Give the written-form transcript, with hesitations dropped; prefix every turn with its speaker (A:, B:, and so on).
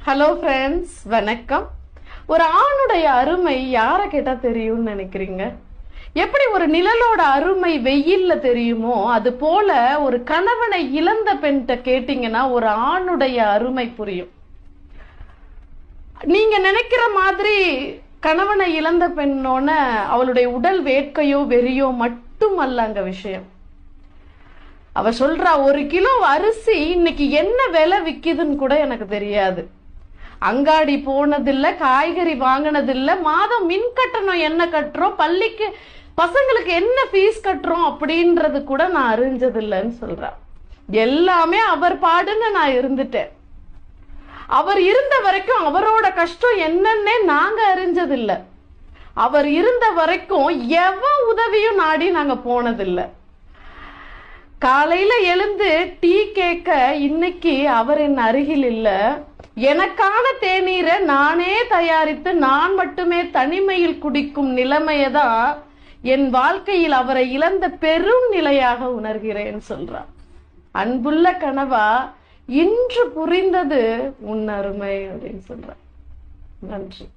A: Hello friends, வணக்கம். ஒரு ஆணுடைய அருமை யாரை கேட்டா தெரியும்னு நினைக்கிறீங்க? எப்படி ஒரு நிழலோட அருமை வெயில்ல தெரியுமோ அது போல ஒரு கணவனை இழந்த பெண்கிட்ட கேட்டீங்கன்னா ஒரு ஆணுடைய அருமை புரியும். நீங்க நினைக்கிற மாதிரி கணவனை இழந்த பெண்ணோன அவளுடைய உடல் வேட்கையோ வெறியோ மட்டும் அல்ல அங்க விஷயம். அவ சொல்றா, 1 கிலோ அரிசி இன்னைக்கு என்ன விலை விக்குதுன்னு கூட எனக்கு தெரியாது. அங்காடி போனதில்ல, காய்கறி வாங்கினதில்ல, மாதம் மின் கட்டணம் என்ன கட்டுறோம், பள்ளிக்கு பசங்களுக்கு என்ன ஃபீஸ் கட்டுறோம் அப்படின்றது கூட நான் அறிஞ்சதில்லைன்னு சொல்றா. எல்லாமே அவர் பாடுன்னு நான் இருந்துட்டேன். அவர் இருந்த வரைக்கும் அவரோட கஷ்டம் என்னன்னே நாங்க அறிஞ்சதில்ல. அவர் இருந்த வரைக்கும் எவன் உதவியும் நாடி நாங்க போனதில்லை. காலையில எழுந்து டீ கேட்க இன்னைக்கு அவர் என் அருகில் இல்ல. எனக்கான தேநீரை நானே தயாரித்து நான் மட்டுமே தனிமையில் குடிக்கும் நிலைமையதான் என் வாழ்க்கையில் அவரை இழந்த பெரும் நிலையாக உணர்கிறேன் சொல்றான். அன்புள்ள கனவா, இன்று புரிந்தது உன் அருமை அப்படின்னு சொல்றான். நன்றி.